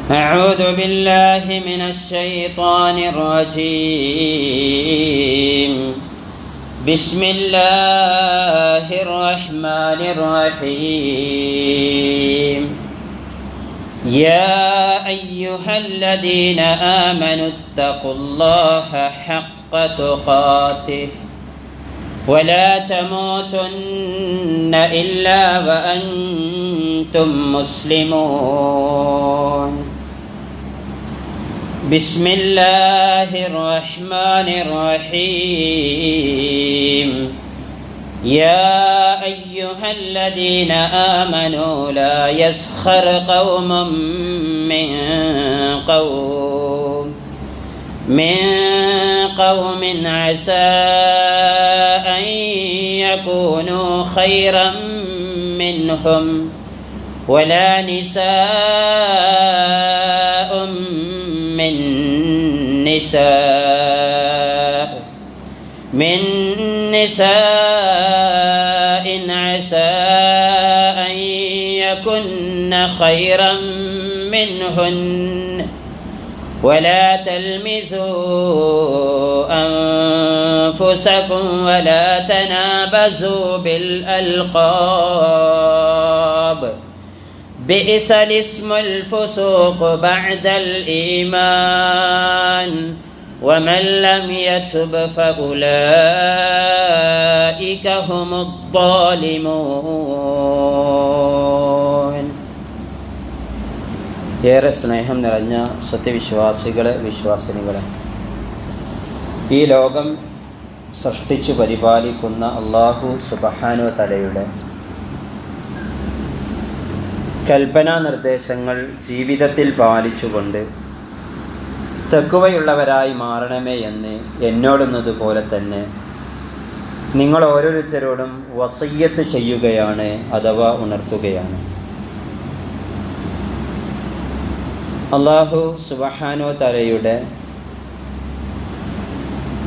أعوذ بالله من الشيطان الرجيم. بسم الله الرحمن الرحيم. يا أيها الذين آمنوا اتقوا الله حق تقاته ولا تموتن إلا وأنتم مسلمون. بسم الله الرحمن الرحيم. يا أيها الذين آمنوا لا يسخر قوم من قوم عسى أن يكونوا خيرا منهم ولا نساء من نساء عسى أن يكن خيرا منهن ولا تلمزوا أنفسكم ولا تنابزوا بالألقاب بئس الاسم الفسوق بعد الإيمان ومن لم يتب فأولئك هم الظالمون. ഏറെ സ്നേഹം നിറഞ്ഞ സത്യവിശ്വാസികളെ, വിശ്വാസിനികളെ, ഈ ലോകം സൃഷ്ടിച്ചു പരിപാലിക്കുന്ന അല്ലാഹു സുബ്ഹാനഹു വ തആലയുടെ കൽപ്പനാ നിർദ്ദേശങ്ങൾ ജീവിതത്തിൽ പാലിച്ചുകൊണ്ട് തഖ്വയുള്ളവരായി മാറണമേ എന്ന് എന്നോടെന്നതുപോലെ തന്നെ നിങ്ങൾ ഓരോരുത്തരോടും വസിയ്യത്ത് ചെയ്യുകയാണ് അഥവാ ഉണർത്തുകയാണ്. അല്ലാഹു സുബ്ഹാനഹു വ തആലയുടെ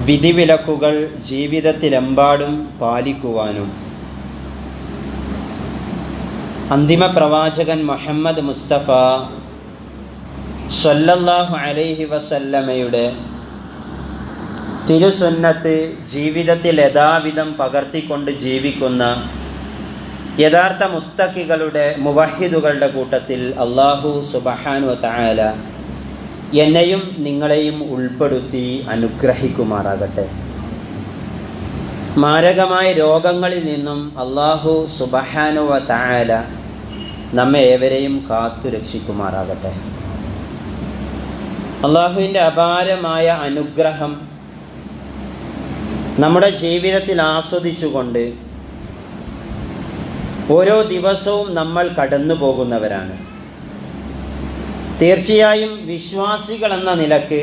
വിധിവിലക്കുകൾ ജീവിതത്തിലെമ്പാടും പാലിക്കുവാനും അന്തിമ പ്രവാചകൻ മുഹമ്മദ് മുസ്തഫ സ്വല്ലല്ലാഹു അലൈഹി വസല്ലമയുടെ തിരുസുന്നത്ത് ജീവിതത്തിൽ യഥാവിധം പകർത്തിക്കൊണ്ട് ജീവിക്കുന്ന യഥാർത്ഥ മുത്തഖികളുടെ മുവഹിദുകളുടെ കൂട്ടത്തിൽ അല്ലാഹു സുബ്ഹാനഹു വ തആല എന്നെയും നിങ്ങളെയും ഉൾപ്പെടുത്തി അനുഗ്രഹിക്കുമാറാകട്ടെ. മാരകമായ രോഗങ്ങളിൽ നിന്നും അല്ലാഹു സുബ്ഹാനഹു വ തആല നമ്മെ ഏവരെയും കാത്തു രക്ഷിക്കുമാറാകട്ടെ. അല്ലാഹുവിൻ്റെ അപാരമായ അനുഗ്രഹം നമ്മുടെ ജീവിതത്തിൽ ആസ്വദിച്ചുകൊണ്ട് ഓരോ ദിവസവും നമ്മൾ കടന്നു പോകുന്നവരാണ്. തീർച്ചയായും വിശ്വാസികൾ എന്ന നിലക്ക്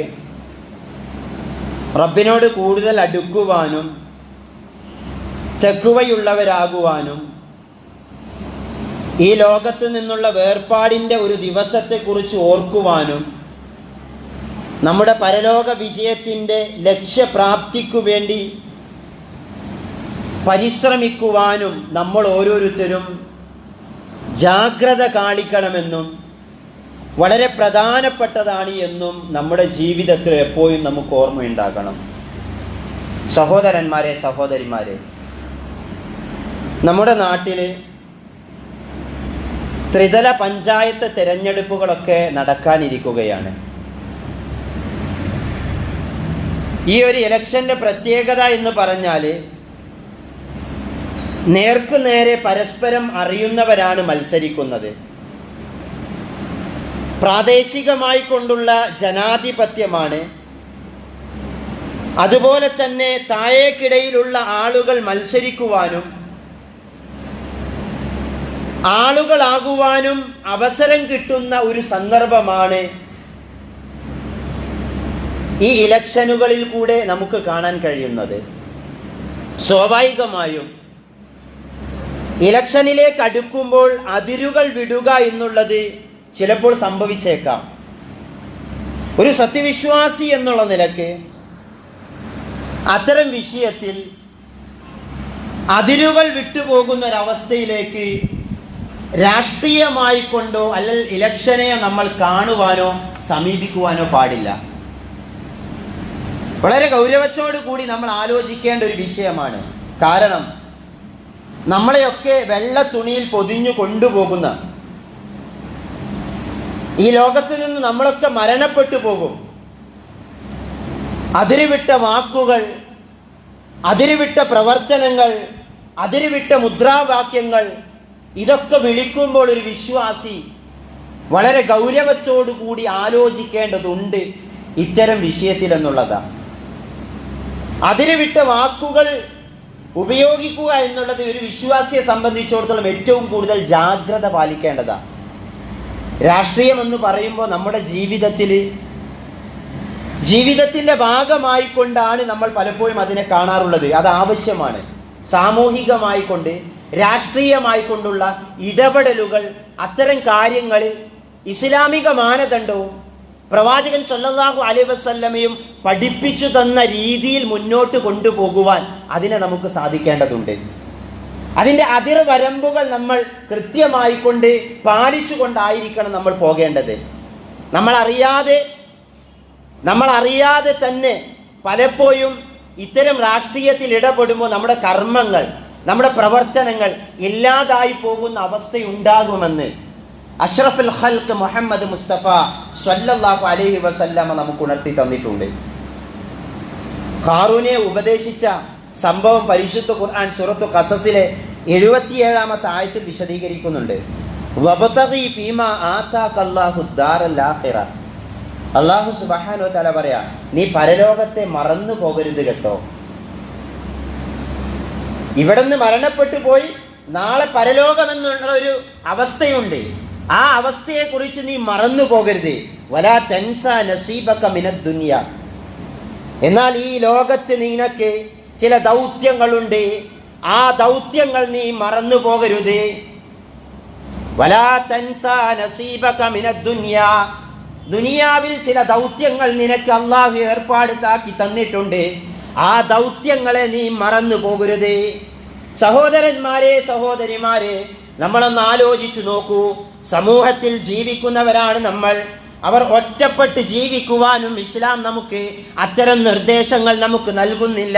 റബ്ബിനോട് കൂടുതൽ അടുക്കുവാനും തഖ്വയുള്ളവരാകുവാനും ഈ ലോകത്ത് നിന്നുള്ള വേർപാടിൻ്റെ ഒരു ദിവസത്തെക്കുറിച്ച് ഓർക്കുവാനും നമ്മുടെ പരലോക വിജയത്തിൻ്റെ ലക്ഷ്യപ്രാപ്തിക്കു വേണ്ടി പരിശ്രമിക്കുവാനും നമ്മൾ ഓരോരുത്തരും ജാഗ്രത കാണിക്കണമെന്നും വളരെ പ്രധാനപ്പെട്ടതാണ് എന്നും നമ്മുടെ ജീവിതത്തിൽ എപ്പോഴും നമുക്ക് ഓർമ്മയുണ്ടാകണം. സഹോദരന്മാരെ, സഹോദരിമാരെ, നമ്മുടെ നാട്ടിൽ ത്രിതല പഞ്ചായത്ത് തിരഞ്ഞെടുപ്പുകളൊക്കെ നടക്കാനിരിക്കുകയാണ്. ഈ ഒരു ഇലക്ഷൻ്റെ പ്രത്യേകത എന്ന് പറഞ്ഞാൽ നേർക്കുനേരെ പരസ്പരം അറിയുന്നവരാണ് മത്സരിക്കുന്നത്. പ്രാദേശികമായി കൊണ്ടുള്ള ജനാധിപത്യമാണ്. അതുപോലെ തന്നെ താഴേക്കിടയിലുള്ള ആളുകൾ മത്സരിക്കുവാനും ആളുകളാകുവാനും അവസരം കിട്ടുന്ന ഒരു സന്ദർഭമാണ് ഈ ഇലക്ഷനുകളിൽ കൂടെ നമുക്ക് കാണാൻ കഴിയുന്നത്. സ്വാഭാവികമായും ഇലക്ഷനിലേക്ക് അടുക്കുമ്പോൾ അതിരുകൾ വിടുക എന്നുള്ളത് ചിലപ്പോൾ സംഭവിച്ചേക്കാം. ഒരു സത്യവിശ്വാസി എന്നുള്ള നിലക്ക് അത്തരം വിഷയത്തിൽ അതിരുകൾ വിട്ടുപോകുന്നൊരവസ്ഥയിലേക്ക് രാഷ്ട്രീയമായി കൊണ്ടോ അല്ലെങ്കിൽ ഇലക്ഷനെ നമ്മൾ കാണുവാനോ സമീപിക്കുവാനോ പാടില്ല. വളരെ ഗൗരവത്തോടു കൂടി നമ്മൾ ആലോചിക്കേണ്ട ഒരു വിഷയമാണ്. കാരണം നമ്മളെയൊക്കെ വെള്ള തുണിയിൽ പൊതിഞ്ഞു കൊണ്ടുപോകുന്ന ഈ ലോകത്ത് നിന്ന് നമ്മളൊക്കെ മരണപ്പെട്ടു പോകും. അതിരുവിട്ട വാക്കുകൾ, അതിരുവിട്ട പ്രവർത്തനങ്ങൾ, അതിരുവിട്ട മുദ്രാവാക്യങ്ങൾ, ഇതൊക്കെ വിളിക്കുമ്പോൾ ഒരു വിശ്വാസി വളരെ ഗൗരവത്തോടു കൂടി ആലോചിക്കേണ്ടതുണ്ട് ഇത്തരം വിഷയത്തിൽ എന്നുള്ളതാണ്. അതിരുവിട്ട വാക്കുകൾ ഉപയോഗിക്കുക എന്നുള്ളത് ഒരു വിശ്വാസിയെ സംബന്ധിച്ചിടത്തോളം ഏറ്റവും കൂടുതൽ ജാഗ്രത പാലിക്കേണ്ടതാണ്. രാഷ്ട്രീയം എന്ന് പറയുമ്പോൾ നമ്മുടെ ജീവിതത്തിൻ്റെ ഭാഗമായിക്കൊണ്ടാണ് നമ്മൾ പലപ്പോഴും അതിനെ കാണാറുള്ളത്. അത് ആവശ്യമാണ്. സാമൂഹികമായിക്കൊണ്ട് രാഷ്ട്രീയമായിക്കൊണ്ടുള്ള ഇടപെടലുകൾ, അത്തരം കാര്യങ്ങൾ ഇസ്ലാമിക മാനദണ്ഡവും പ്രവാചകൻ സല്ലല്ലാഹു അലൈഹി വസല്ലമയും പഠിപ്പിച്ചു തന്ന രീതിയിൽ മുന്നോട്ട് കൊണ്ടുപോകുവാൻ അതിനെ നമുക്ക് സാധിക്കേണ്ടതുണ്ട്. അതിൻ്റെ അതിർവരമ്പുകൾ നമ്മൾ കൃത്യമായിക്കൊണ്ട് പാലിച്ചുകൊണ്ടായിരിക്കണം നമ്മൾ പോകേണ്ടത്. നമ്മളറിയാതെ തന്നെ പലപ്പോഴും ഇത്തരം രാഷ്ട്രീയത്തിൽ ഇടപെടുമ്പോൾ നമ്മുടെ കർമ്മങ്ങൾ, നമ്മുടെ പ്രവർത്തനങ്ങൾ ഇല്ലാതായി പോകുന്ന അവസ്ഥയുണ്ടാകുമെന്ന് അഷ്റഫുൽ ഖൽഖ് മുഹമ്മദ് മുസ്തഫ സ്വല്ലല്ലാഹു അലൈഹി വസല്ലമ നമുക്ക് ഉണർത്തി തന്നിട്ടുണ്ട്. ഖാറൂനെ ഉപദേശിച്ച സംഭവം പരിശുദ്ധ ഖുർആൻ സൂറത്തു ഖസസിലെ 77-ാമത്തെ ആയത്തിൽ വിശദീകരിക്കുന്നുണ്ട്. വബ്തഗി ഫീമാ ആതാകല്ലാഹു ദാറൽ ആഖിറ. അല്ലാഹു സുബ്ഹാനഹു വ തആല പറയാ, നീ പരലോകത്തെ മറന്നു പോകരുത് കേട്ടോ. ഇവിടുന്ന് മരണപ്പെട്ടു പോയി നാളെ പരലോകമെന്നുള്ള ഒരു അവസ്ഥയുണ്ട്. ആ അവസ്ഥയെക്കുറിച്ച് നീ മറന്നു പോകരുത്. വലാ തൻസാ നസീബക മിനദ് ദുനിയ. എന്നാൽ ഈ ലോകത്ത് നിനക്ക് ചില ദൗത്യങ്ങളുണ്ട്. ആ ദൗത്യങ്ങൾ നീ മറന്നു പോകരുത്. വലാ തൻസാ നസീബക മിനദ് ദുനിയ. ദുനിയാവിൽ ചില ദൗത്യങ്ങൾ നിനക്ക് അല്ലാഹു ഏർപ്പാടാക്കി തന്നിട്ടുണ്ട്. ആ ദൗത്യങ്ങളെ നീ മറന്നു പോകരുത്. സഹോദരന്മാരെ, സഹോദരിമാരെ, നമ്മളൊന്ന് ആലോചിച്ചു നോക്കൂ. സമൂഹത്തിൽ ജീവിക്കുന്നവരാണ് നമ്മൾ. അവർ ഒറ്റപ്പെട്ട് ജീവിക്കുവാനും ഇസ്ലാം നമുക്ക് അത്തരം നിർദ്ദേശങ്ങൾ നമുക്ക് നൽകുന്നില്ല.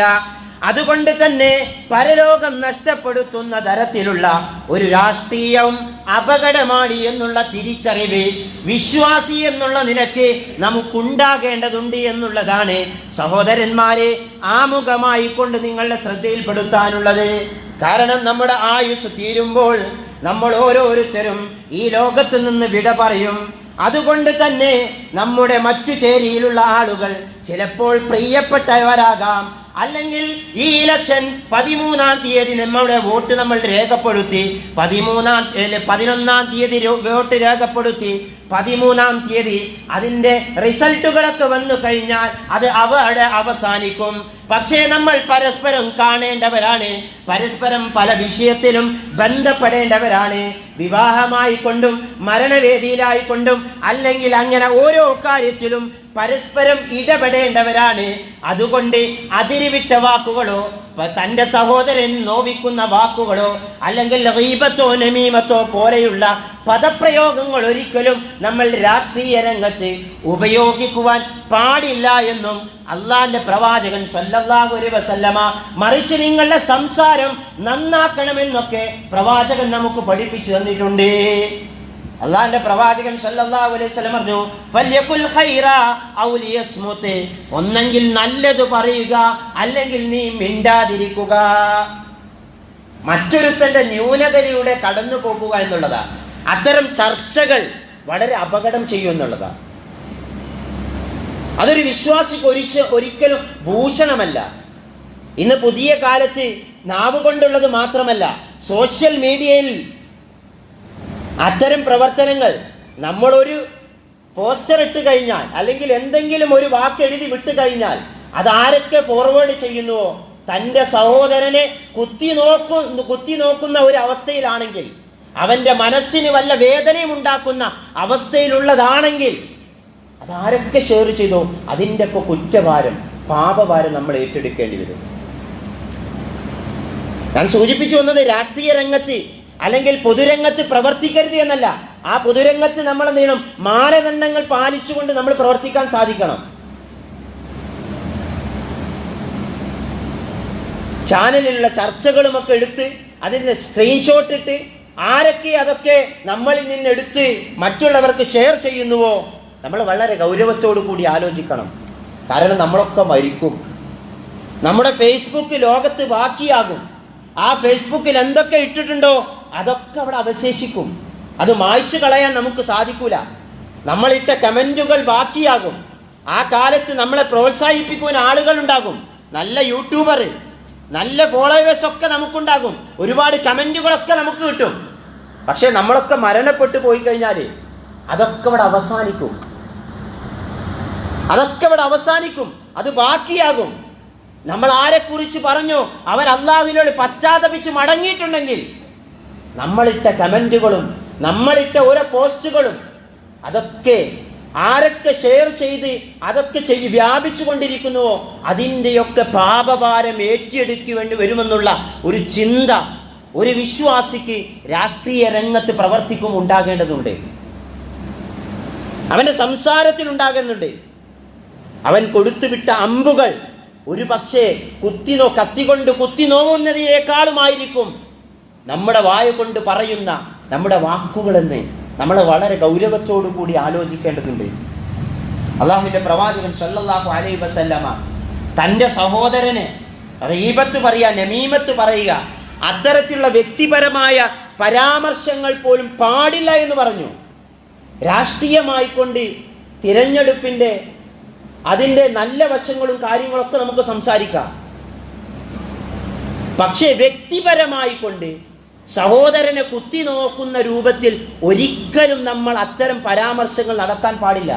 അതുകൊണ്ട് തന്നെ പരലോകം നഷ്ടപ്പെടുത്തുന്ന തരത്തിലുള്ള ഒരു രാഷ്ട്രീയം അപകടമാണ് എന്നുള്ള തിരിച്ചറിവ് വിശ്വാസി എന്നുള്ള നിലയ്ക്ക് നമുക്കുണ്ടാകേണ്ടതുണ്ട് എന്നുള്ളതാണ് സഹോദരന്മാരെ ആമുഖമായി കൊണ്ട് നിങ്ങളുടെ ശ്രദ്ധയിൽപ്പെടുത്താനുള്ളത്. കാരണം നമ്മുടെ ആയുസ് തീരുമ്പോൾ നമ്മൾ ഓരോരുത്തരും ഈ ലോകത്ത് നിന്ന് വിട പറയും. അതുകൊണ്ട് തന്നെ നമ്മുടെ മറ്റു ചേരിയിലുള്ള ആളുകൾ ചിലപ്പോൾ പ്രിയപ്പെട്ടവരാകാം. അല്ലെങ്കിൽ ഈ ഇലക്ഷൻ 13-ാം തീയതി നമ്മുടെ വോട്ട് നമ്മൾ രേഖപ്പെടുത്തി, 11-ാം തീയതി വോട്ട് രേഖപ്പെടുത്തി, 13-ാം തീയതി അതിൻ്റെ റിസൾട്ടുകളൊക്കെ വന്നു കഴിഞ്ഞാൽ അത് അവിടെ അവസാനിക്കും. പക്ഷേ നമ്മൾ പരസ്പരം കാണേണ്ടവരാണ്, പരസ്പരം പല വിഷയത്തിലും ബന്ധപ്പെടേണ്ടവരാണ്. വിവാഹമായിക്കൊണ്ടും മരണവേദിയിലായിക്കൊണ്ടും അല്ലെങ്കിൽ അങ്ങനെ ഓരോ കാര്യത്തിലും പരസ്പരം ഇടപെടേണ്ടവരാണ്. അതുകൊണ്ട് അതിരുവിട്ട വാക്കുകളോ തൻ്റെ സഹോദരൻ നോവിക്കുന്ന വാക്കുകളോ അല്ലെങ്കിൽ ഗീബത്തോ നമീമത്തോ പോലെയുള്ള പദപ്രയോഗങ്ങൾ ഒരിക്കലും നമ്മൾ രാഷ്ട്രീയ രംഗത്ത് ഉപയോഗിക്കുവാൻ പാടില്ല എന്നും അള്ളാന്റെ പ്രവാചകൻ സല്ലല്ലാഹു അലൈഹി വസല്ലമ, മറിച്ച് നിങ്ങളുടെ സംസാരം നന്നാക്കണമെന്നൊക്കെ പ്രവാചകൻ നമുക്ക് പഠിപ്പിച്ചു തന്നിട്ടുണ്ട്. അള്ളാന്റെ പ്രവാചകൻ സല്ലല്ലാഹു അലൈഹി വസല്ലം പറഞ്ഞു, ഫല്യഖുൽ ഖൈറ ഔ ലിയസ്മുത്. ഒന്നെങ്കിൽ നല്ലത് പറയുക, അല്ലെങ്കിൽ നീ മിണ്ടാതിരിക്കുക. മറ്റൊരുത്തന്റെ ന്യൂനതയിലൂടെ കടന്നു പോകുക എന്നുള്ളതാണ്. അത്തരം ചർച്ചകൾ വളരെ അപകടം ചെയ്യും എന്നുള്ളതാണ്. അതൊരു വിശ്വാസിക്ക് ഒരിക്കലും ഭൂഷണമല്ല. ഇന്ന് പുതിയ കാലത്ത് നാവ് കൊണ്ടുള്ളത് മാത്രമല്ല, സോഷ്യൽ മീഡിയയിൽ അത്തരം പ്രവർത്തനങ്ങൾ, നമ്മളൊരു പോസ്റ്റർ ഇട്ട് കഴിഞ്ഞാൽ അല്ലെങ്കിൽ എന്തെങ്കിലും ഒരു വാക്കെഴുതി വിട്ടു കഴിഞ്ഞാൽ അതാരൊക്കെ ഫോർവേഡ് ചെയ്യുന്നുവോ, തൻ്റെ സഹോദരനെ കുത്തി നോക്കുന്ന ഒരു അവസ്ഥയിലാണെങ്കിൽ, അവൻ്റെ മനസ്സിന് വല്ല വേദനയും ഉണ്ടാക്കുന്ന അവസ്ഥയിലുള്ളതാണെങ്കിൽ അതാരൊക്കെ ഷെയർ ചെയ്തോ അതിൻ്റെ ഒക്കെ കുറ്റഭാരം, പാപഭാരം നമ്മൾ ഏറ്റെടുക്കേണ്ടി വരും. ഞാൻ സൂചിപ്പിച്ചു വന്നത് രാഷ്ട്രീയ രംഗത്ത് അല്ലെങ്കിൽ പൊതുരംഗത്ത് പ്രവർത്തിക്കരുത് എന്നല്ല. ആ പൊതുരംഗത്ത് നമ്മൾ എന്ത് ചെയ്യണം? മാനദണ്ഡങ്ങൾ പാലിച്ചുകൊണ്ട് നമ്മൾ പ്രവർത്തിക്കാൻ സാധിക്കണം. ചാനലിലുള്ള ചർച്ചകളുമൊക്കെ എടുത്ത് അതിൻ്റെ സ്ക്രീൻഷോട്ട് ഇട്ട് ആരൊക്കെ അതൊക്കെ നമ്മളിൽ നിന്നെടുത്ത് മറ്റുള്ളവർക്ക് ഷെയർ ചെയ്യുന്നുവോ നമ്മൾ വളരെ ഗൗരവത്തോടു കൂടി ആലോചിക്കണം. കാരണം നമ്മളൊക്കെ മരിക്കും. നമ്മുടെ ഫേസ്ബുക്ക് ലോകത്ത് ബാക്കിയാകും. ആ ഫേസ്ബുക്കിൽ എന്തൊക്കെ ഇട്ടിട്ടുണ്ടോ അതൊക്കെ അവിടെ അവശേഷിക്കും. അത് മായ്ച്ചു കളയാൻ നമുക്ക് സാധിക്കൂല. നമ്മളിട്ട കമൻറ്റുകൾ ബാക്കിയാകും. ആ കാലത്ത് നമ്മളെ പ്രോത്സാഹിപ്പിക്കുവാൻ ആളുകളുണ്ടാകും. നല്ല യൂട്യൂബർ, നല്ല ഫോളോവേഴ്സ് ഒക്കെ നമുക്കുണ്ടാകും. ഒരുപാട് കമൻറ്റുകളൊക്കെ നമുക്ക് കിട്ടും. പക്ഷെ നമ്മളൊക്കെ മരണപ്പെട്ടു പോയി കഴിഞ്ഞാൽ അതൊക്കെ ഇവിടെ അവസാനിക്കും. അത് ബാക്കിയാകും. നമ്മൾ ആരെക്കുറിച്ച് പറഞ്ഞോ അവർ അള്ളാഹുവിനോട് പശ്ചാത്തപിച്ച് മടങ്ങിയിട്ടുണ്ടെങ്കിൽ നമ്മളിട്ട കമൻറ്റുകളും നമ്മളിട്ട ഓരോ പോസ്റ്റുകളും അതൊക്കെ ആരൊക്കെ ഷെയർ ചെയ്ത് അതൊക്കെ വ്യാപിച്ചു കൊണ്ടിരിക്കുന്നുവോ അതിൻ്റെയൊക്കെ പാപഭാരം ഏറ്റെടുക്കേണ്ടി വരുമെന്നുള്ള ഒരു ചിന്ത ഒരു വിശ്വാസിക്ക് രാഷ്ട്രീയ രംഗത്ത് പ്രവർത്തിക്കും ഉണ്ടാകേണ്ടതുണ്ട്. അവൻ്റെ സംസാരത്തിൽ ഉണ്ടാകുന്നുണ്ട്. അവൻ കൊടുത്തുവിട്ട അമ്പുകൾ ഒരു പക്ഷേ കത്തികൊണ്ട് കുത്തി നോവുന്നതിനേക്കാളുമായിരിക്കും നമ്മുടെ വായ കൊണ്ട് പറയുന്ന നമ്മുടെ വാക്കുകളെന്ന് നമ്മൾ വളരെ ഗൗരവത്തോടു കൂടി ആലോചിക്കേണ്ടതുണ്ട്. അള്ളാഹുവിൻ്റെ പ്രവാചകൻ സല്ലല്ലാഹു അലൈഹി വസല്ലമ തൻ്റെ സഹോദരന് ഗീബത്ത് പറയുക, നമീമത്ത് പറയുക, അത്തരത്തിലുള്ള വ്യക്തിപരമായ പരാമർശങ്ങൾ പോലും പാടില്ല എന്ന് പറഞ്ഞു. രാഷ്ട്രീയമായിക്കൊണ്ട് തിരഞ്ഞെടുപ്പിൻ്റെ അതിൻ്റെ നല്ല വശങ്ങളും കാര്യങ്ങളൊക്കെ നമുക്ക് സംസാരിക്കാം. പക്ഷേ വ്യക്തിപരമായിക്കൊണ്ട് സഹോദരനെ കുത്തി നോക്കുന്ന രൂപത്തിൽ ഒരിക്കലും നമ്മൾ അത്തരം പരാമർശങ്ങൾ നടത്താൻ പാടില്ല.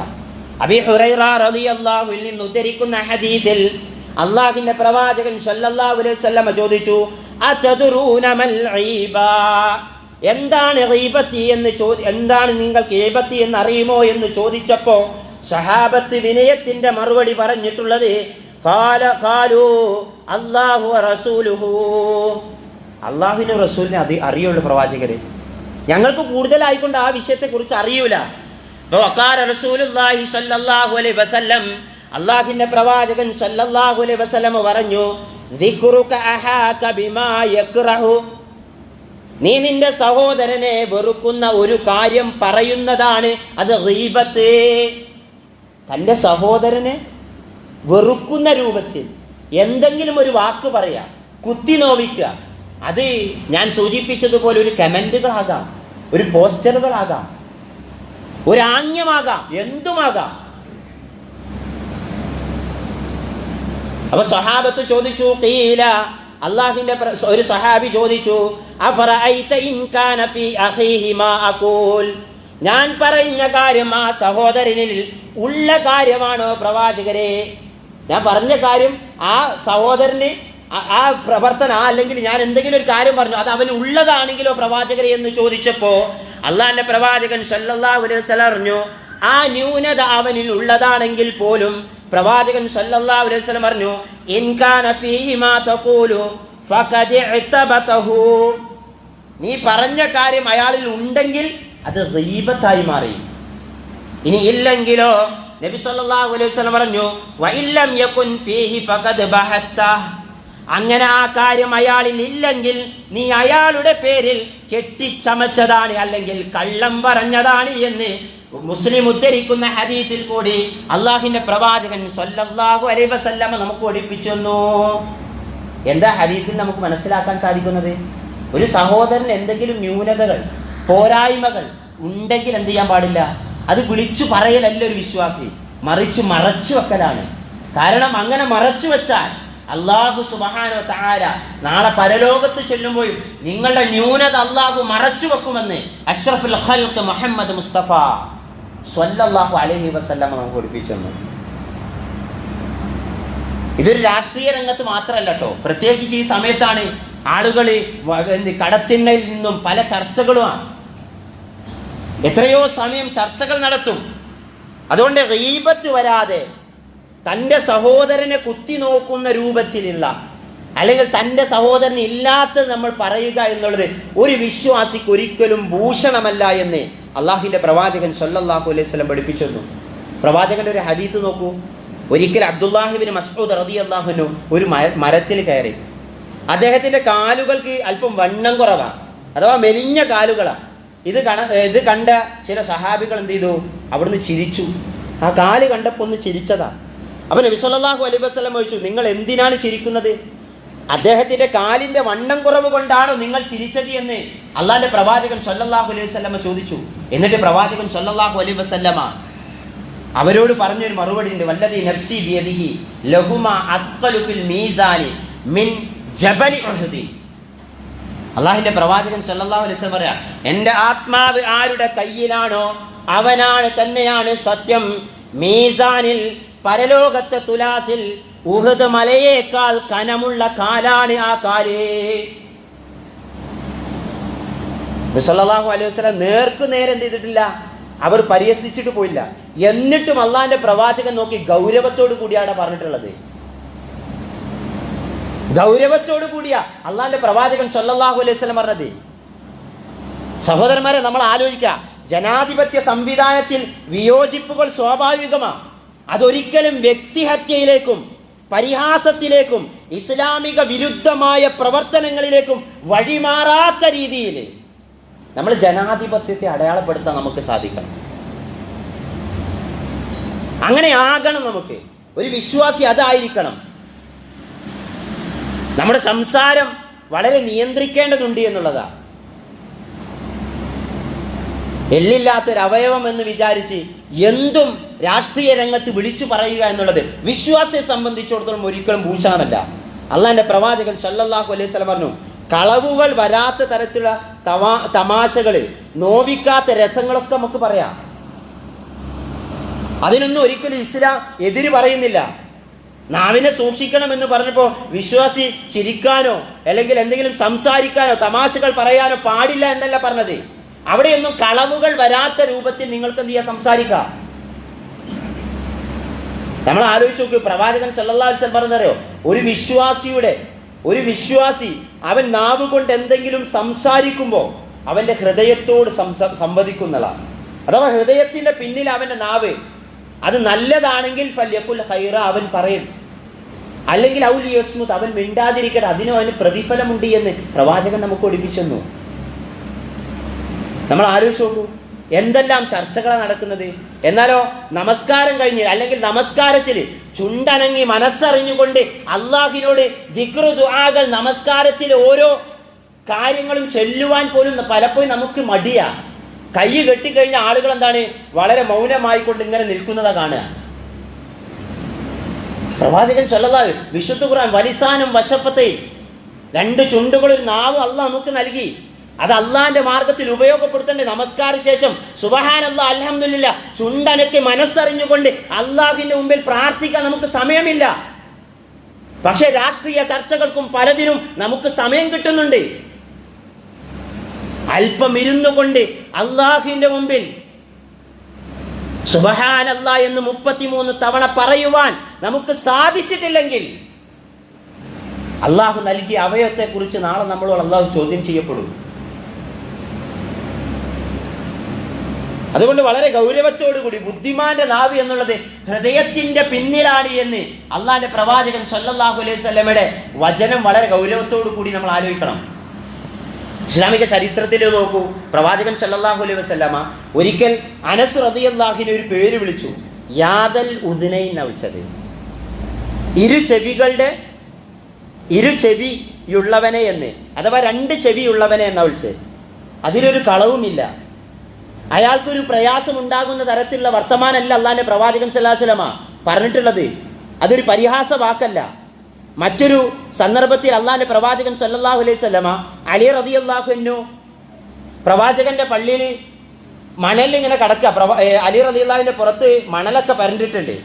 അബീ ഹുറൈറ റളിയല്ലാഹു അൻഹു നിന്ന് ഉദ്ധരിക്കുന്ന ഹദീസിൽ അല്ലാഹുവിന്റെ പ്രവാചകൻ സല്ലല്ലാഹു അലൈഹി വസല്ലം ചോദിച്ചു, അതദറൂന മൽ ഗീബ, എന്താണ് ഗീബത്ത് എന്ന് എന്താണ് നിങ്ങൾക്ക് ഗീബത്ത് എന്ന് അറിയുമോ എന്ന് ചോദിച്ചപ്പോൾ സഹാബത്ത് വിനയത്തിന്റെ മറുപടി പറഞ്ഞിട്ടുള്ളത് ഖാലു അല്ലാഹു വറസൂലുഹു, അള്ളാഹുവിൻ്റെ റസൂലിനെ അറിയുള്ളൂ പ്രവാചകര്, ഞങ്ങൾക്ക് കൂടുതലായിക്കൊണ്ട് ആ വിഷയത്തെക്കുറിച്ച് അറിയൂല. അള്ളാഹുവിന്റെ പ്രവാചകൻ സല്ലല്ലാഹു അലൈഹി വസല്ലം പറഞ്ഞു, നീ നിന്റെ സഹോദരനെ വെറുക്കുന്ന ഒരു കാര്യം പറയുന്നതാണ് അത് ഗീബത്ത്. തൻ്റെ സഹോദരനെ വെറുക്കുന്ന രൂപത്തിൽ എന്തെങ്കിലും ഒരു വാക്ക് പറയാ, കുത്തി നോവിക്കുക, അത് ഞാൻ സൂചിപ്പിച്ചതുപോലെ ഒരു കമന്റുകളാകാം, ഒരു പോസ്റ്ററുകളാകാം, ഒരു ആംഗ്യമാകാം, എന്തുമാകാം. അപ്പൊ സഹാബത്ത് ചോദിച്ചു, ഖീല, അല്ലാഹുവിന്റെ ഒരു സഹാബി ചോദിച്ചു, അഫറഅയ്ത ഇൻ കാന ഫീ അഖീഹി മാ അഖൂൽ, ഞാൻ പറഞ്ഞ കാര്യം ആ സഹോദരനിൽ ഉള്ള കാര്യമാണോ പ്രവാചകരെ? ഞാൻ പറഞ്ഞ കാര്യം ആ സഹോദരന് ആ പ്രവർത്തനം അല്ലെങ്കിൽ ഞാൻ എന്തെങ്കിലും ഒരു കാര്യം പറഞ്ഞു അത് അവന് ഉള്ളതാണെങ്കിലോ പ്രവാചകരെ എന്ന് ചോദിച്ചപ്പോ അള്ളാഹിന്റെ പ്രവാചകൻ സല്ലല്ലാഹു അലൈഹി വസല്ലം പറഞ്ഞു, ആ ന്യൂനത അവനിൽ ഉള്ളതാണെങ്കിൽ പോലും പ്രവാചകൻ സല്ലല്ലാഹു അലൈഹി വസല്ലം പറഞ്ഞു, ഇൻ കാന ഫീഹി മാ തഖൂലു ഫഖദ് ഇതബതഹു, നീ പറഞ്ഞ കാര്യം അയാളിൽ ഉണ്ടെങ്കിൽ അത് ഗീബത്തായി മാറി. ഇനി ഇല്ലെങ്കിലോ നബി സല്ലല്ലാഹു അലൈഹി വസല്ലം പറഞ്ഞു, വഇല്ലം യകുൻ ഫീഹി ഫഖദ് ബഹത്ത, അങ്ങനെ ആ കാര്യം അയാളിൽ ഇല്ലെങ്കിൽ നീ അയാളുടെ പേരിൽ കെട്ടിച്ചമച്ചതാണ് അല്ലെങ്കിൽ കള്ളം പറഞ്ഞതാണ് എന്ന് മുസ്ലിം ഉദ്ധരിക്കുന്ന ഹദീസിൽ കൂടി അള്ളാഹുവിന്റെ പ്രവാചകൻ സല്ലല്ലാഹു അലൈഹി വസല്ലം നമുക്ക് പഠിപ്പിച്ചു തന്നു. എന്താ ഹദീസിൽ നമുക്ക് മനസ്സിലാക്കാൻ സാധിക്കുന്നത്? ഒരു സഹോദരൻ എന്തെങ്കിലും ന്യൂനതകൾ പോരായ്മകൾ ഉണ്ടെങ്കിൽ എന്ത് ചെയ്യാൻ പാടില്ല? അത് വിളിച്ചു പറയലല്ല ഒരു വിശ്വാസി, മറിച്ച് മറച്ചു വെക്കലാണ്. കാരണം അങ്ങനെ മറച്ചു വെച്ചാൽ അല്ലാഹു സുബ്ഹാനഹു വ തആല നാളെ പരലോകത്ത് ചെല്ലുമ്പോൾ നിങ്ങളുടെ ന്യൂനത അല്ലാഹു മറച്ചു വെക്കുമെന്ന് അഷ്റഫുൽ ഖൽഖ് മുഹമ്മദ് മുസ്തഫ സ്വല്ലല്ലാഹു അലൈഹി വസല്ലം നമുക്ക് പഠിപ്പിച്ചു. ഇതൊരു രാഷ്ട്രീയ രംഗത്ത് മാത്രമല്ല കേട്ടോ, പ്രത്യേകിച്ച് ഈ സമയത്താണ് ആളുകൾ കടത്തിണ്ണയിൽ നിന്നും പല ചർച്ചകളുമാണ്, എത്രയോ സമയം ചർച്ചകൾ നടത്തും. അതുകൊണ്ട് ഗീബത്ത് വരാതെ തൻ്റെ സഹോദരനെ കുത്തി നോക്കുന്ന രൂപത്തിലുള്ള അല്ലെങ്കിൽ തൻ്റെ സഹോദരന് ഇല്ലാത്തത് നമ്മൾ പറയുക എന്നുള്ളത് ഒരു വിശ്വാസിക്ക് ഒരിക്കലും ഭൂഷണമല്ല എന്ന് അള്ളാഹുവിൻ്റെ പ്രവാചകൻ സല്ലല്ലാഹു അലൈഹി വസല്ലം പഠിപ്പിച്ചിരുന്നു. പ്രവാചകൻ്റെ ഒരു ഹദീസ് നോക്കൂ. ഒരിക്കൽ അബ്ദുല്ലാഹിബ്നു മസ്ഊദ് റളിയല്ലാഹു അൻഹു ഒരു മരത്തിൽ കയറി. അദ്ദേഹത്തിൻ്റെ കാലുകൾക്ക് അല്പം വണ്ണം കുറവാണ്, അഥവാ മെലിഞ്ഞ കാലുകളാണ്. ഇത് കണ്ട ചില സഹാബികൾ എന്ത് ചെയ്തു? അവിടുന്ന് ചിരിച്ചു. ആ കാല് കണ്ടപ്പോൾ ഒന്ന് ചിരിച്ചതാ. അപ്പോൾ നബി സല്ലല്ലാഹു അലൈഹി വസല്ലം ചോദിച്ചു, നിങ്ങൾ എന്തിനാണ് ചിരിക്കുന്നത്? അദ്ദേഹത്തിൻ്റെ കാലിൻ്റെ വണ്ണം കുറവ് കൊണ്ടാണോ നിങ്ങൾ ചിരിച്ചത് എന്ന് അള്ളാഹിൻ്റെ പ്രവാചകൻ സല്ലല്ലാഹു അലൈഹി വസല്ലമ ചോദിച്ചു. എന്നിട്ട് പ്രവാചകൻ സല്ലല്ലാഹു അലൈഹി വസല്ലമ അവരോട് പറഞ്ഞൊരു മറുപടി ഉണ്ട്. വല്ലദീ നഫ്സി ബിയദിഹി ലഹുമാ അത്ഖലു ഫിൽ മീസാനി മിൻ ജബലി ഉഹദി. അള്ളാഹിൻ്റെ പ്രവാചകൻ സല്ലല്ലാഹു അലൈഹി വസല്ലം പറയാ, എൻ്റെ ആത്മാവ് ആരുടെ കയ്യിലാണോ അവനാണ് തന്നെയാണ് സത്യം. മീസാനിൽ, പരലോകത്തെ തുലാസിൽ ഉഹദ് മലയേക്കാൾ കനമുള്ള കാലാണ് ആ കാല്. സല്ലല്ലാഹു അലൈഹി വസല്ലം നേർക്ക് നേരെ എന്ത് ചെയ്തിട്ടില്ല? അവർ പരിഹസിച്ചിട്ട് പോയില്ല. എന്നിട്ടും അള്ളാഹിന്റെ പ്രവാചകൻ നോക്കി ഗൗരവത്തോടു കൂടിയാണ് പറഞ്ഞിട്ടുള്ളത്. ഗൗരവത്തോടു കൂടിയാ അള്ളാഹിന്റെ പ്രവാചകൻ സല്ലല്ലാഹു അലൈഹി വസല്ലം പറഞ്ഞത്. സഹോദരന്മാരെ, നമ്മൾ ആലോചിക്കുക, ജനാധിപത്യ സംവിധാനത്തിൽ വിയോജിപ്പുകൾ സ്വാഭാവികമാണ്. അതൊരിക്കലും വ്യക്തിഹത്യയിലേക്കും പരിഹാസത്തിലേക്കും ഇസ്ലാമിക വിരുദ്ധമായ പ്രവർത്തനങ്ങളിലേക്കും വഴിമാറാത്ത രീതിയിൽ നമ്മൾ ജനാധിപത്യത്തെ അടയാളപ്പെടുത്താൻ നമുക്ക് സാധിക്കണം. അങ്ങനെ ആകണം. നമുക്ക് ഒരു വിശ്വാസി അതായിരിക്കണം. നമ്മുടെ സംസാരം വളരെ നിയന്ത്രിക്കേണ്ടതുണ്ട് എന്നുള്ളതാണ്. എല്ലില്ലാത്തൊരു അവയവം എന്ന് വിചാരിച്ച് എന്തും രാഷ്ട്രീയ രംഗത്ത് വിളിച്ചു പറയുക എന്നുള്ളത് വിശ്വാസിയെ സംബന്ധിച്ചിടത്തോളം ഒരിക്കലും ഭൂഷണമല്ല. അള്ളാഹിന്റെ പ്രവാചകൻ സല്ലല്ലാഹു അലൈഹി വസല്ലം പറഞ്ഞു, കളവുകൾ വരാത്ത തരത്തിലുള്ള തമാശകൾ, നോവിക്കാത്ത രസങ്ങളൊക്കെ നമുക്ക് പറയാം. അതിനൊന്നും ഒരിക്കലും ഇസ്ലാം എതിര് പറയുന്നില്ല. നാവിനെ സൂക്ഷിക്കണം എന്ന് പറഞ്ഞപ്പോൾ വിശ്വാസി ചിരിക്കാനോ അല്ലെങ്കിൽ എന്തെങ്കിലും സംസാരിക്കാനോ തമാശകൾ പറയാനോ പാടില്ല എന്നല്ല പറഞ്ഞത്. അവിടെയൊന്നും കളവുകൾ വരാത്ത രൂപത്തിൽ നിങ്ങൾക്ക് എന്ത് ചെയ്യാം? സംസാരിക്കാം. നമ്മൾ ആലോചിച്ച് നോക്കൂ, പ്രവാചകൻ സല്ലല്ലാഹു അലൈഹി വസല്ലം പറഞ്ഞറിയോ, ഒരു വിശ്വാസി അവൻ നാവ് കൊണ്ട് എന്തെങ്കിലും സംസാരിക്കുമ്പോൾ അവന്റെ ഹൃദയത്തോട് സംവദിക്കുന്നതാണ്. അഥവാ ഹൃദയത്തിന്റെ പിന്നിൽ അവന്റെ നാവ് അത് നല്ലതാണെങ്കിൽ ഫല്യഖുൽ ഖൈറ, അവൻ പറയും. അല്ലെങ്കിൽ ഔ ലിയസ്മുത്, അവൻ മിണ്ടാതിരിക്കട്ടെ, അതിനും അവന് പ്രതിഫലമുണ്ട് എന്ന് പ്രവാചകൻ നമുക്ക് പഠിപ്പിച്ചെന്നു. നമ്മൾ ആലോചിച്ച് നോക്കൂ, എന്തെല്ലാം ചർച്ചകളാണ് നടക്കുന്നത്. എന്നാലോ നമസ്കാരം കഴിഞ്ഞ് അല്ലെങ്കിൽ നമസ്കാരത്തിൽ ചുണ്ടനങ്ങി മനസ്സറിഞ്ഞുകൊണ്ട് അള്ളാഹിനോട് ദിക്റ് ദുആകൾ നമസ്കാരത്തിൽ ഓരോ കാര്യങ്ങളും ചൊല്ലുവാൻ പോലും പലപ്പോഴും നമുക്ക് മടിയാ. കൈ കെട്ടിക്കഴിഞ്ഞ ആളുകൾ എന്താണ് വളരെ മൗനമായിക്കൊണ്ട് ഇങ്ങനെ നിൽക്കുന്നതാ കാണുക. പ്രവാചകൻ സല്ലല്ലാഹു വിശുദ്ധ ഖുർആൻ വലിസാനും വശഫത്തൈൻ, രണ്ട് ചുണ്ടുകളും നാവും അള്ളാഹ് നമുക്ക് നൽകി. അത് അള്ളാഹിന്റെ മാർഗത്തിൽ ഉപയോഗപ്പെടുത്തേണ്ടത്. നമസ്കാര ശേഷം സുബ്ഹാനല്ലാഹ് അൽഹംദുലില്ലാഹ് ചുണ്ടനക്ക് മനസ്സറിഞ്ഞുകൊണ്ട് അള്ളാഹിന്റെ മുമ്പിൽ പ്രാർത്ഥിക്കാൻ നമുക്ക് സമയമില്ല. പക്ഷെ രാഷ്ട്രീയ ചർച്ചകൾക്കും പലതിനും നമുക്ക് സമയം കിട്ടുന്നുണ്ട്. അല്പം ഇരുന്നു കൊണ്ട് അള്ളാഹുവിന്റെ മുമ്പിൽ സുബ്ഹാനല്ലാഹ് എന്ന് 33 തവണ പറയുവാൻ നമുക്ക് സാധിച്ചിട്ടില്ലെങ്കിൽ അള്ളാഹു നൽകിയ അവയവത്തെ കുറിച്ച് നാളെ നമ്മളോട് അള്ളാഹു ചോദ്യം ചെയ്യപ്പെടും. അതുകൊണ്ട് വളരെ ഗൗരവത്തോടുകൂടി ബുദ്ധിമാന്റെ നാവ് എന്നുള്ളത് ഹൃദയത്തിന്റെ പിന്നിലാണ് എന്ന് അള്ളാഹിന്റെ പ്രവാചകൻ സല്ലല്ലാഹു അലൈഹി വസല്ലമയുടെ വചനം വളരെ ഗൗരവത്തോടു കൂടി നമ്മൾ ആലോചിക്കണം. ഇസ്ലാമിക ചരിത്രത്തിൽ നോക്കൂ, പ്രവാചകൻ സല്ലല്ലാഹു അലൈഹി വസല്ലമ ഒരിക്കൽ അനസ് റളിയല്ലാഹുവിനെ ഒരു പേര് വിളിച്ചു, യാദൽ ഉദ്നൈൻ എന്നാ വിളിച്ചത്. ഇരു ചെവിയുള്ളവനെ എന്ന്, അഥവാ 2 ചെവിയുള്ളവനെ എന്നാ വിളിച്ചത്. അതിലൊരു കളവുമില്ല. അയാൾക്കൊരു പ്രയാസം ഉണ്ടാകുന്ന തരത്തിലുള്ള വർത്തമാനമല്ല അള്ളാഹിന്റെ പ്രവാചകൻ സല്ലല്ലാഹു അലൈഹി വസല്ലമ പറഞ്ഞിട്ടുള്ളത്. അതൊരു പരിഹാസ വാക്കല്ല. മറ്റൊരു സന്ദർഭത്തിൽ അള്ളാഹിന്റെ പ്രവാചകൻ സല്ലല്ലാഹു അലൈഹി വസല്ലമ അലി റളിയല്ലാഹു അൻഹു പ്രവാചകന്റെ പള്ളിയിൽ മണലിങ്ങനെ കിടക്കുക. അലി റളിയല്ലാഹുവിന്റെ പുറത്ത് മണലൊക്കെ പരണ്ടിട്ടുണ്ട്.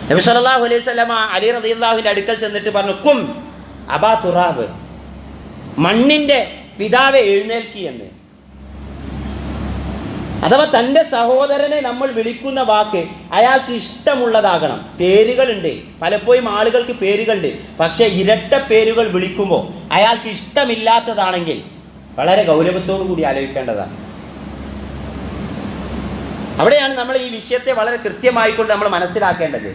നബി സല്ലല്ലാഹു അലൈഹി വസല്ലമ അലി റളിയല്ലാഹുവിന്റെ അടുക്കൽ ചെന്നിട്ട് പറഞ്ഞു, കും അബാ തുറാബ്, മണ്ണിന്റെ പിതാവെ എഴുന്നേൽക്കി എന്ന്. അഥവാ തൻ്റെ സഹോദരനെ നമ്മൾ വിളിക്കുന്ന വാക്ക് അയാൾക്ക് ഇഷ്ടമുള്ളതാകണം. പേരുകളുണ്ട്, പലപ്പോഴും ആളുകൾക്ക് പേരുകളുണ്ട്, പക്ഷേ ഇരട്ട പേരുകൾ വിളിക്കുമ്പോൾ അയാൾക്ക് ഇഷ്ടമില്ലാത്തതാണെങ്കിൽ വളരെ ഗൗരവത്തോടു കൂടി ആലോചിക്കേണ്ടതാണ്. അവിടെയാണ് നമ്മൾ ഈ വിഷയത്തെ വളരെ കൃത്യമായിക്കൊണ്ട് നമ്മൾ മനസ്സിലാക്കേണ്ടത്.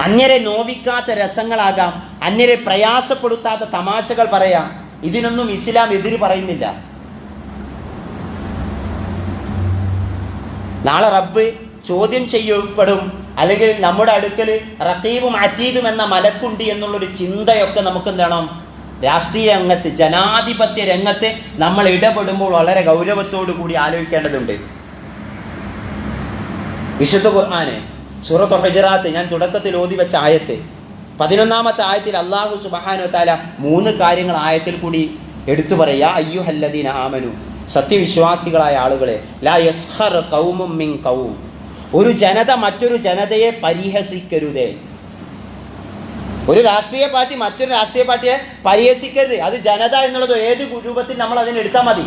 അന്യരെ നോവിക്കാത്ത രസങ്ങളാകാം, അന്യരെ പ്രയാസപ്പെടുത്താത്ത തമാശകൾ പറയാം, ഇതിനൊന്നും ഇസ്ലാം എതിര് പറയുന്നില്ല. നാളെ റബ്ബ് ചോദ്യം ചെയ്യപ്പെടും, അല്ലെങ്കിൽ നമ്മുടെ അടുക്കൽ റഖീബും അതീദും എന്ന മലക്കുണ്ട് എന്നുള്ളൊരു ചിന്തയൊക്കെ നമുക്ക് എന്താണ് രാഷ്ട്രീയ രംഗത്ത്, ജനാധിപത്യ രംഗത്ത് നമ്മൾ ഇടപെടുമ്പോൾ വളരെ ഗൗരവത്തോടു കൂടി ആലോചിക്കേണ്ടതുണ്ട്. വിശുദ്ധ ഖുർആന് സൂറത്തുൽ ഹുജറാത്ത് ഞാൻ തുടക്കത്തിൽ ഓതി വെച്ച ആയത്ത് 11-ാമത്തെ ആയത്തിൽ അല്ലാഹു സുബ്ഹാനഹു വ തആല 3 കാര്യങ്ങൾ ആയത്തിൽ കൂടി എടുത്തു പറയാ. അയ്യുഹല്ലദീന ആമനു, സത്യവിശ്വാസികളായ ആളുകളെ, ലാ യസ്ഖർ ഖൗമും മിൻ ഖൗം, ഒരു ജനത മറ്റൊരു ജനതയെ പരിഹസിക്കരുതേ. ഒരു രാഷ്ട്രീയ പാർട്ടി മറ്റൊരു രാഷ്ട്രീയ പാർട്ടിയെ പരിഹസിക്കരുത്. അത് ജനത എന്നുള്ളത് ഏത് രൂപത്തിൽ നമ്മൾ അതിനെടുത്താൽ മതി.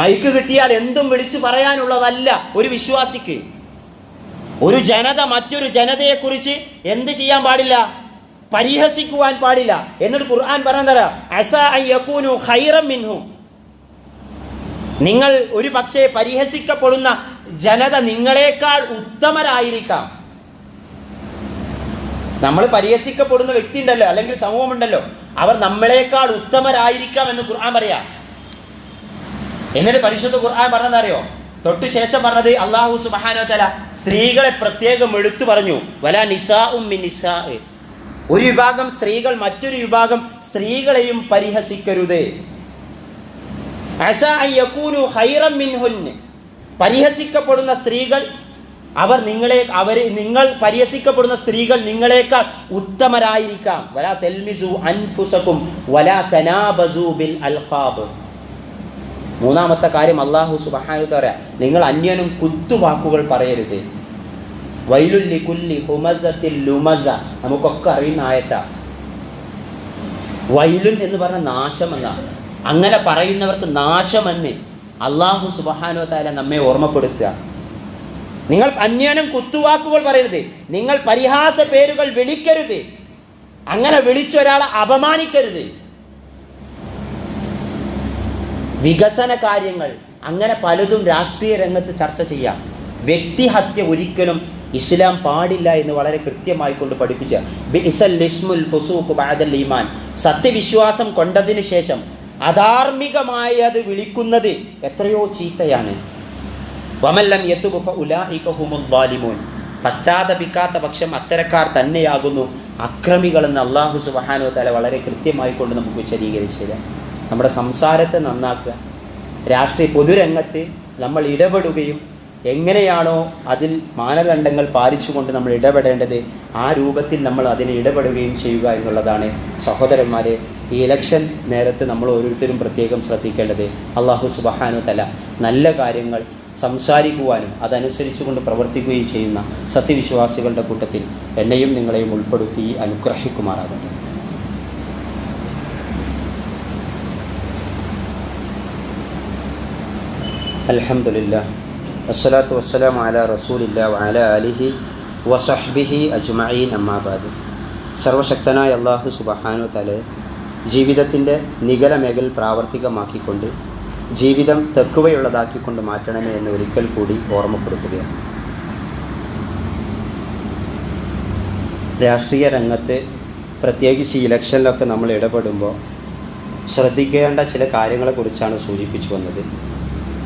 മൈക്ക് കിട്ടിയാൽ എന്തും വിളിച്ചു പറയാനുള്ളതല്ല ഒരു വിശ്വാസിക്ക്. ഒരു ജനത മറ്റൊരു ജനതയെക്കുറിച്ച് എന്ത് ചെയ്യാൻ പാടില്ല? പരിഹസിക്കുവാൻ പാടില്ല. എന്നിട്ട് ഖുർആൻ പറഞ്ഞതരാ, അസാ അൻ യകൂനു ഖൈറൻ മിൻഹും, നിങ്ങൾ ഒരു പക്ഷേ പരിഹസിക്കപ്പെടുന്ന ജനത നിങ്ങളെക്കാൾ ഉത്തമരായിരിക്കാം. നമ്മൾ പരിഹസിക്കപ്പെടുന്ന വ്യക്തി ഉണ്ടല്ലോ, അല്ലെങ്കിൽ സമൂഹമുണ്ടല്ലോ, അവർ നമ്മളെക്കാൾ ഉത്തമരായിരിക്കാം എന്ന് ഖുർആൻ പറയാ. എന്നിട്ട് പരിശുദ്ധ ഖുർആൻ പറഞ്ഞതറിയോ? തൊട്ടു ശേഷം പറഞ്ഞത് അല്ലാഹു സുബ്ഹാനഹു വ തആല സ്ത്രീകളെ പ്രത്യേകം എടുത്തു പറഞ്ഞു. വലാ നിസാഉം മിൻ നിസാ, ഒരു വിഭാഗം സ്ത്രീകൾ മറ്റൊരു വിഭാഗം സ്ത്രീകളെയും പരിഹസിക്കരുത്. അസാ അൻ യകൂനു ഖൈറൻ മിൻഹുന്ന, പരിഹസിക്കപ്പെടുന്ന സ്ത്രീകൾ നിങ്ങൾ പരിഹസിക്കപ്പെടുന്ന സ്ത്രീകൾ നിങ്ങളെക്കാൾ ഉത്തമരായിരിക്കാം. വലാ തൽമിസു അൻഫുസകും വലാ തനാബസു ബിൽ അൽഖാബ്. 3-ാമത്തെ കാര്യം അല്ലാഹു സുബ്ഹാനഹു വ തആല, നിങ്ങൾ അന്യനും കുത്തുവാക്കുകൾ പറയരുത്. വൈലുൽ ലികുല്ലി ഹുമസത്തിൽ ലുമസ, നമുക്കൊക്കെ അറിയുന്ന ആയത്താ. വൈലുൻ എന്ന് പറഞ്ഞ നാശമെന്നാണ്. അങ്ങനെ പറയുന്നവർക്ക് നാശമെന്ന് അല്ലാഹു സുബ്ഹാനഹു വ തആല നമ്മെ ഓർമ്മപ്പെടുത്തുക. നിങ്ങൾ അന്യനും കുത്തുവാക്കുകൾ പറയരുത്, നിങ്ങൾ പരിഹാസ പേരുകൾ വിളിക്കരുത്, അങ്ങനെ വിളിച്ചൊരാളെ അപമാനിക്കരുത്. വികസന കാര്യങ്ങൾ അങ്ങനെ പലതും രാഷ്ട്രീയ രംഗത്ത് ചർച്ച ചെയ്യാം. വ്യക്തിഹത്യ ഒരിക്കലും ഇസ്ലാം പാടില്ല എന്ന് വളരെ കൃത്യമായി കൊണ്ട് പഠിപ്പിച്ച ബിഇസൽ ഇസ്മുൽ ഫുസൂഖ് ബഅദൽ ഈമാൻ, സത്യവിശ്വാസം കൊണ്ടതിന് ശേഷം അധാർമികമായി അത് വിളിക്കുന്നത് എത്രയോ ചീത്തയാണ്. വമല്ലം യതുബ് ഫഉലൈക ഹുമുൽ ളാലിമൂൻ, പശ്ചാത്തപിക്കാത്ത പക്ഷം അത്തരക്കാർ തന്നെയാകുന്നു അക്രമികളെന്ന് അല്ലാഹു സുബ്ഹാനഹു വ തആല വളരെ കൃത്യമായി കൊണ്ട് നമുക്ക് വിശദീകരിച്ചില്ല. നമ്മുടെ സംസാരത്തെ നന്നാക്കുക, രാഷ്ട്രീയ പൊതുരംഗത്ത് നമ്മൾ ഇടപെടുകയും എങ്ങനെയാണോ അതിൽ മാനദണ്ഡങ്ങൾ പാലിച്ചുകൊണ്ട് നമ്മൾ ഇടപെടേണ്ടത് ആ രൂപത്തിൽ നമ്മൾ അതിന് ഇടപെടുകയും ചെയ്യുക എന്നുള്ളതാണ് സഹോദരന്മാരെ ഈ ഇലക്ഷൻ നേരത്ത് നമ്മൾ ഓരോരുത്തരും പ്രത്യേകം ശ്രദ്ധിക്കേണ്ടത്. അല്ലാഹു സുബ്ഹാനഹു വ തആല നല്ല കാര്യങ്ങൾ സംസാരിക്കുവാനും അതനുസരിച്ചുകൊണ്ട് പ്രവർത്തിക്കുകയും ചെയ്യുന്ന സത്യവിശ്വാസികളുടെ കൂട്ടത്തിൽ എന്നെയും നിങ്ങളെയും ഉൾപ്പെടുത്തി അനുഗ്രഹിക്കുമാറാകട്ടെ. അൽഹംദുലില്ലാഹ് വസ്സലാത്തു വസ്സലാമു അലാ റസൂലില്ലാഹി വഅലാ ആലിഹി വസഹ്ബിഹി അജ്മഈൻ, അമ്മാ ബഅദ്. സർവശക്തനായ അല്ലാഹു സുബ്ഹാനഹു വ തആല ജീവിതത്തിൻ്റെ നിഗല മേഖല പ്രാവർത്തികമാക്കിക്കൊണ്ട് ജീവിതം തെക്കുവയുള്ളതാക്കിക്കൊണ്ട് മാറ്റണമേ എന്ന് ഒരിക്കൽ കൂടി ഓർമ്മപ്പെടുത്തുകയാണ്. രാഷ്ട്രീയ രംഗത്ത് പ്രത്യേകിച്ച് ഇലക്ഷനിലൊക്കെ നമ്മൾ ഇടപെടുമ്പോൾ ശ്രദ്ധിക്കേണ്ട ചില കാര്യങ്ങളെക്കുറിച്ചാണ് സൂചിപ്പിച്ചു വന്നത്.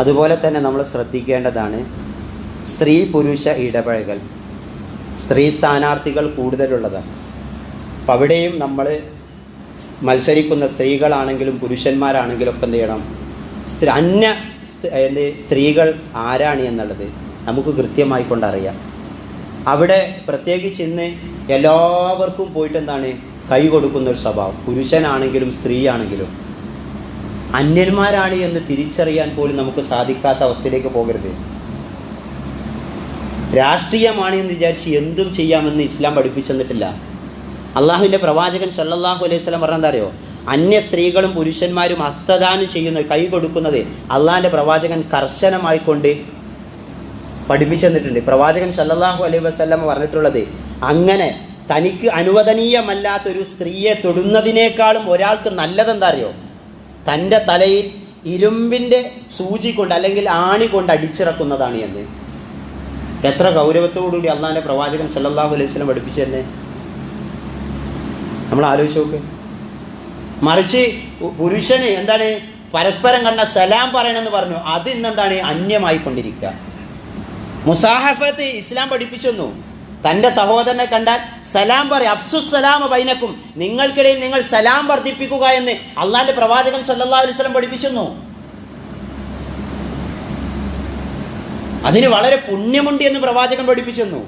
അതുപോലെ തന്നെ നമ്മൾ ശ്രദ്ധിക്കേണ്ടതാണ് സ്ത്രീ പുരുഷ ഇടപഴകൽ. സ്ത്രീ സ്ഥാനാർത്ഥികൾ കൂടുതലുള്ളതാണ്. അപ്പം അവിടെയും നമ്മൾ മത്സരിക്കുന്ന സ്ത്രീകളാണെങ്കിലും പുരുഷന്മാരാണെങ്കിലും ഒക്കെ എന്ത് ചെയ്യണം, സ്ത്രീകൾ ആരാണ് എന്നുള്ളത് നമുക്ക് കൃത്യമായി കൊണ്ടറിയാം. അവിടെ പ്രത്യേകിച്ച് ഇന്ന് എല്ലാവർക്കും പോയിട്ട് എന്താണ് കൈ കൊടുക്കുന്നൊരു സ്വഭാവം, പുരുഷനാണെങ്കിലും സ്ത്രീ ആണെങ്കിലും അന്യന്മാരാണ് എന്ന് തിരിച്ചറിയാൻ പോലും നമുക്ക് സാധിക്കാത്ത അവസ്ഥയിലേക്ക് പോകരുത്. രാഷ്ട്രീയമാണ് എന്ന് വിചാരിച്ച് എന്തും ചെയ്യാമെന്ന് ഇസ്ലാം പഠിപ്പിച്ചു തന്നിട്ടില്ല. അള്ളാഹുവിൻ്റെ പ്രവാചകൻ സല്ലല്ലാഹു അലൈഹി വസല്ലം പറഞ്ഞെന്താ അറിയോ? അന്യ സ്ത്രീകളും പുരുഷന്മാരും ഹസ്തദാനം ചെയ്യുന്നത്, കൈ കൊടുക്കുന്നത് അള്ളാഹിൻ്റെ പ്രവാചകൻ കർശനമായിക്കൊണ്ട് പഠിപ്പിച്ചു തന്നിട്ടുണ്ട്. പ്രവാചകൻ സല്ലല്ലാഹു അലൈഹി വസല്ലം പറഞ്ഞിട്ടുള്ളത്, അങ്ങനെ തനിക്ക് അനുവദനീയമല്ലാത്തൊരു സ്ത്രീയെ തൊടുന്നതിനേക്കാളും ഒരാൾക്ക് നല്ലതെന്താ അറിയോ? തൻ്റെ തലയിൽ ഇരുമ്പിൻ്റെ സൂചി കൊണ്ട് അല്ലെങ്കിൽ ആണി കൊണ്ട് അടിച്ചിറക്കുന്നതാണ് എന്ന്. എത്ര ഗൗരവത്തോടുകൂടി അള്ളാഹിൻ്റെ പ്രവാചകൻ സല്ലല്ലാഹു അലൈഹി വസല്ലം പഠിപ്പിച്ചു തന്നെ. നമ്മൾ ആലോചിച്ച് നോക്ക്. മറിച്ച് പുരുഷന് എന്താണ് പരസ്പരം കണ്ട സലാം പറയണമെന്ന് പറഞ്ഞു, അത് ഇന്നെന്താണ് അന്യമായി കൊണ്ടിരിക്കുക. മുസാഹഫത്ത് ഇസ്ലാം പഠിപ്പിച്ചൊന്നു, തൻ്റെ സഹോദരനെ കണ്ടാൽ സലാം പറയും, അഫ്സുസ് സലാമ ബൈനക്കും, നിങ്ങൾക്കിടയിൽ നിങ്ങൾ സലാം വർദ്ധിപ്പിക്കുക എന്ന് അള്ളാഹിൻ്റെ പ്രവാചകൻ സല്ലല്ലാഹു അലൈഹി വസല്ലം പഠിപ്പിച്ചെന്നു. അതിന് വളരെ പുണ്യമുണ്ട് എന്ന് പ്രവാചകൻ പഠിപ്പിച്ചെന്നു.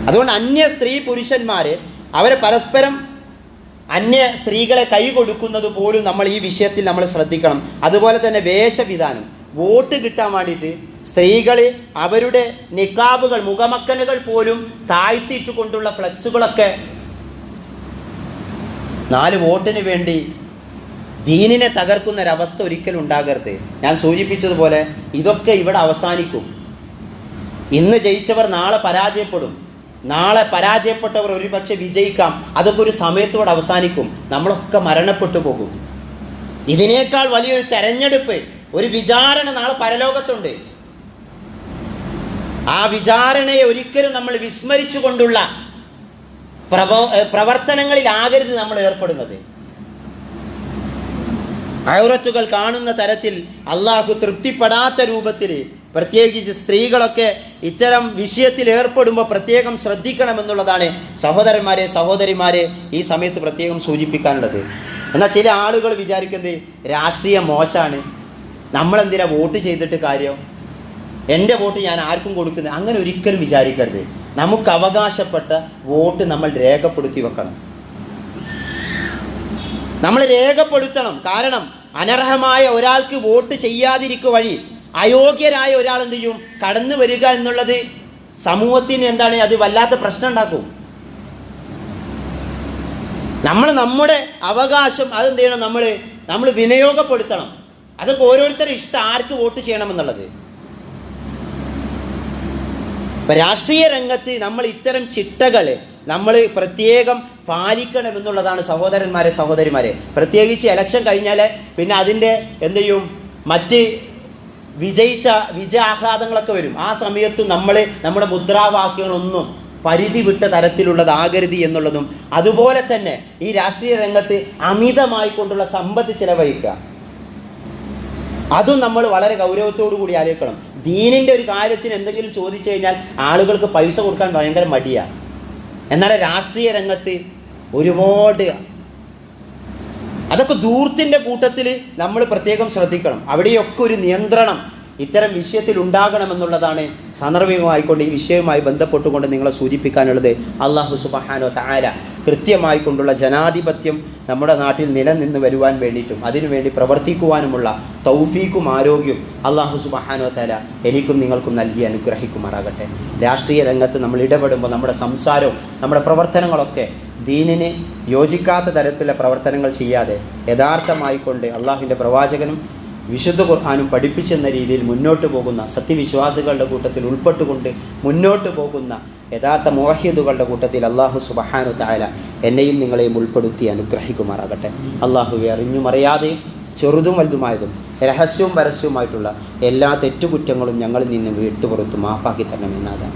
അതുകൊണ്ട് അന്യ സ്ത്രീ പുരുഷന്മാരെ അവരെ പരസ്പരം അന്യ സ്ത്രീകളെ കൈ കൊടുക്കുന്നത് പോലും നമ്മൾ ഈ വിഷയത്തിൽ നമ്മൾ ശ്രദ്ധിക്കണം. അതുപോലെ തന്നെ വേഷവിധാനം, വോട്ട് കിട്ടാൻ വേണ്ടിയിട്ട് സ്ത്രീകൾ അവരുടെ നിക്കാബുകൾ, മുഖമക്കനുകൾ പോലും താഴ്ത്തിയിട്ട് കൊണ്ടുള്ള ഫ്ലെക്സുകളൊക്കെ 4 വോട്ടിന് വേണ്ടി ദീനിനെ തകർക്കുന്നൊരവസ്ഥ ഒരിക്കലും ഉണ്ടാകരുത്. ഞാൻ സൂചിപ്പിച്ചതുപോലെ ഇതൊക്കെ ഇവിടെ അവസാനിക്കും. ഇന്ന് ജയിച്ചവർ നാളെ പരാജയപ്പെടും, നാളെ പരാജയപ്പെട്ടവർ ഒരുപക്ഷെ വിജയിക്കാം. അതൊക്കെ ഒരു സമയത്തോടെ അവസാനിക്കും. നമ്മളൊക്കെ മരണപ്പെട്ടു പോകും. ഇതിനേക്കാൾ വലിയൊരു തെരഞ്ഞെടുപ്പ്, ഒരു വിചാരണ നാളെ പരലോകത്തുണ്ട്. ആ വിചാരണയെ ഒരിക്കലും നമ്മൾ വിസ്മരിച്ചുകൊണ്ടുള്ള പ്രവർത്തനങ്ങളിലാകരുത് നമ്മൾ ഏർപ്പെടുന്നത്. ഔറത്തുകൾ കാണുന്ന തരത്തിൽ അള്ളാഹു തൃപ്തിപ്പെടാത്ത രൂപത്തിൽ പ്രത്യേകിച്ച് സ്ത്രീകളൊക്കെ ഇത്തരം വിഷയത്തിൽ ഏർപ്പെടുമ്പോൾ പ്രത്യേകം ശ്രദ്ധിക്കണമെന്നുള്ളതാണ് സഹോദരന്മാരെ സഹോദരിമാരെ ഈ സമയത്ത് പ്രത്യേകം സൂചിപ്പിക്കാനുള്ളത്. എന്നാൽ ചില ആളുകൾ വിചാരിക്കുന്നത് രാഷ്ട്രീയം മോശമാണ്, നമ്മളെന്തിനാ വോട്ട് ചെയ്തിട്ട് കാര്യം, എൻ്റെ വോട്ട് ഞാൻ ആർക്കും കൊടുക്കുന്നത്, അങ്ങനെ ഒരിക്കലും വിചാരിക്കരുത്. നമുക്ക് അവകാശപ്പെട്ട വോട്ട് നമ്മൾ രേഖപ്പെടുത്തി വെക്കണം, നമ്മൾ രേഖപ്പെടുത്തണം. കാരണം അനർഹമായ ഒരാൾക്ക് വോട്ട് ചെയ്യാതിരിക്കുക വഴി അയോഗ്യരായ ഒരാൾ എന്ത് ചെയ്യും, കടന്നു വരിക എന്നുള്ളത് സമൂഹത്തിന് എന്താണ്, അത് വല്ലാത്ത പ്രശ്നം ഉണ്ടാക്കും. നമ്മുടെ അവകാശം അതെന്ത് ചെയ്യണം, നമ്മൾ വിനിയോഗപ്പെടുത്തണം. അതൊക്കെ ഓരോരുത്തരും ഇഷ്ടം, ആർക്ക് വോട്ട് ചെയ്യണമെന്നുള്ളത്. ഇപ്പം രാഷ്ട്രീയ രംഗത്ത് നമ്മൾ ഇത്തരം ചിട്ടകൾ നമ്മൾ പ്രത്യേകം പാലിക്കണമെന്നുള്ളതാണ് സഹോദരന്മാരെ സഹോദരിമാരെ. പ്രത്യേകിച്ച് ഇലക്ഷൻ കഴിഞ്ഞാൽ പിന്നെ അതിൻ്റെ എന്ത് ചെയ്യും, മറ്റ് വിജയാഹ്ലാദങ്ങളൊക്കെ വരും. ആ സമയത്ത് നമ്മുടെ മുദ്രാവാക്യങ്ങളൊന്നും പരിധി വിട്ട തരത്തിലുള്ളതാകരുത് എന്നുള്ളതും, അതുപോലെ തന്നെ ഈ രാഷ്ട്രീയ രംഗത്ത് അമിതമായി കൊണ്ടുള്ള സമ്പത്ത് ചിലവഴിക്കുക, അതും നമ്മൾ വളരെ ഗൗരവത്തോടു കൂടി ആലോചിക്കണം. ദീനിൻ്റെ ഒരു കാര്യത്തിന് എന്തെങ്കിലും ചോദിച്ചു കഴിഞ്ഞാൽ ആളുകൾക്ക് പൈസ കൊടുക്കാൻ ഭയങ്കര മടിയാണ്. എന്നാൽ രാഷ്ട്രീയ രംഗത്ത് ഒരുപാട് അതൊക്കെ ധൂർത്തിൻ്റെ കൂട്ടത്തിൽ നമ്മൾ പ്രത്യേകം ശ്രദ്ധിക്കണം. അവിടെയൊക്കെ ഒരു നിയന്ത്രണം ഇത്തരം വിഷയത്തിൽ ഉണ്ടാകണമെന്നുള്ളതാണ് സാന്ദർഭികമായിക്കൊണ്ട് ഈ വിഷയവുമായി ബന്ധപ്പെട്ടുകൊണ്ട് നിങ്ങളെ സൂചിപ്പിക്കാനുള്ളത്. അല്ലാഹു സുബ്ഹാനഹു വ തആല കൃത്യമായി കൊണ്ടുള്ള ജനാധിപത്യം നമ്മുടെ നാട്ടിൽ നിലനിന്ന് വരുവാൻ വേണ്ടിയിട്ടും അതിനുവേണ്ടി പ്രവർത്തിക്കുവാനുമുള്ള തൗഫീക്കും ആരോഗ്യവും അല്ലാഹു സുബ്ഹാനഹു വ തആല എനിക്കും നിങ്ങൾക്കും നൽകി അനുഗ്രഹിക്കുമാറാകട്ടെ. രാഷ്ട്രീയ രംഗത്ത് നമ്മൾ ഇടപെടുമ്പോൾ നമ്മുടെ സംസാരവും നമ്മുടെ പ്രവർത്തനങ്ങളൊക്കെ ദീനിന് യോജിക്കാത്ത തരത്തിലുള്ള പ്രവർത്തനങ്ങൾ ചെയ്യാതെ യഥാർത്ഥമായിക്കൊണ്ട് അള്ളാഹുവിൻ്റെ പ്രവാചകനും വിശുദ്ധ ഖുർആനും പഠിപ്പിച്ചെന്ന രീതിയിൽ മുന്നോട്ട് പോകുന്ന സത്യവിശ്വാസികളുടെ കൂട്ടത്തിൽ ഉൾപ്പെട്ടുകൊണ്ട് മുന്നോട്ട് പോകുന്ന യഥാർത്ഥ മുവഹിദുകളുടെ കൂട്ടത്തിൽ അല്ലാഹു സുബ്ഹാനഹു തആല എന്നെയും നിങ്ങളെയും ഉൾപ്പെടുത്തി അനുഗ്രഹിക്കുമാറാകട്ടെ. അല്ലാഹുവെ അറിഞ്ഞും അറിയാതെയും ചെറുതും വലുതുമായതും രഹസ്യവും പരസ്യവുമായിട്ടുള്ള എല്ലാ തെറ്റുകുറ്റങ്ങളും ഞങ്ങളിൽ നിന്ന് വിട്ടുപുറത്ത് മാപ്പാക്കി തരണമെന്നാണ്.